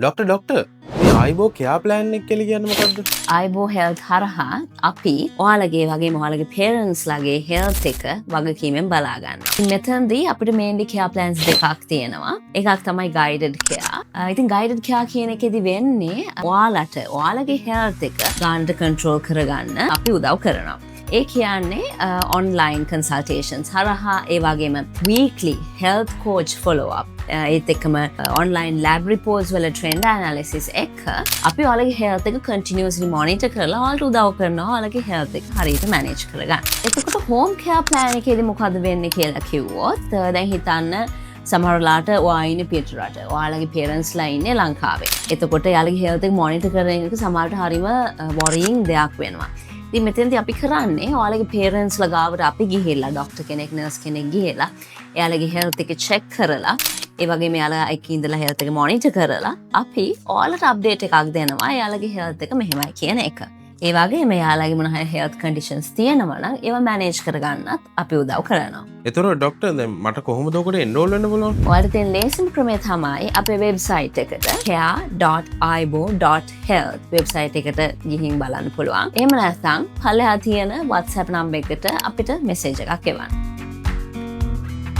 Doctor මේ ආයිබෝ care plan එක කියලා කියන්නේ මොකද්ද? ආයිබෝ හෙල්ත් හරහා අපි ඔයාලගේ වගේ ඔයාලගේ පේරන්ට්ස් ලගේ හෙල්ත් එක වගකීමෙන් බලා ගන්නවා. මෙතනදී අපිට මේන්ලි කෙයා ප්ලෑන්ස් දෙකක් තියෙනවා. එකක් තමයි ගයිඩඩ් කෙයා. ඉතින් ගයිඩඩ් කෙයා කියන එකේදී වෙන්නේ ඔයාලට ඔයාලගේ හෙල්ත් එක ගන්නට කන්ට්‍රෝල් කරගන්න අපි උදව් කරනවා. ඒ කියන්නේ ඔන්ලයින් කන්සල්ටේෂන්ස් හරහා ඒ වගේම weekly health coach follow up ඒත් එක්කම ඔන්ලයින් ලැබ් රිපෝර්ට්ස් වල ට්‍රෙන්ඩ් ඇනාලිසිස් එක්ක අපි ඔයාලගේ හෙල්ත් එක කන්ටිනියස්ලි මොනිටර් කරලා ඔයාලට උදව් කරනවා ඔයාලගේ හෙල්ත් එක හරියට මැනේජ් කරගන්න. එතකොට හෝම් කෙයා ප්ලෑන් එකේදී මොකද වෙන්නේ කියලා කිව්වොත් දැන් හිතන්න සමහරලාට ඔයා ඉන්නේ පිටරට. ඔයාලගේ පේරන්ට්ස්ලා ඉන්නේ ලංකාවේ. එතකොට යාලගේ හෙල්ත් එක මොනිටර් කරන එක සමහරට හරිම වොරියින් දෙයක් වෙනවා. ඉතින් මෙතෙන්දී අපි කරන්නේ ඔයාලගේ පේරන්ට්ස්ලා ගාවට අපි ගිහිල්ලා ડોක්ටර් කෙනෙක් නර්ස් කෙනෙක් ගිහිල්ලා එයාලගේ හෙල්ත් එක චෙක් කරලා ඒ වගේම එයාලා එක්ක ඉඳලා හෙල්ත් එක මොනිටර් කරලා අපි ඔයාලට අප්ඩේට් එකක් දෙනවා එයාලගේ හෙල්ත් එක මෙහෙමයි කියන එක. ඒ වගේම එයාලගේ මොන හරි හෙල්ත් කන්ඩිෂන්ස් තියෙනවා නම් ඒවා මැනේජ් කරගන්නත් අපි උදව් කරනවා. ඒතකොට ડોක්ටර් දැන් මට කොහොමද ඔකට එන්රෝල් වෙන්න පුළුවන්? ඔයාලට තියෙන ලේසිම ක්‍රමය තමයි අපේ වෙබ්සයිට් එකට care.aibo.health වෙබ්සයිට් එකට ගිහින් බලන්න පුළුවන්. එහෙම නැත්නම් පල්ලෙහා තියෙන WhatsApp නම්බර් එකට අපිට මෙසේජ් එකක් එවන්න.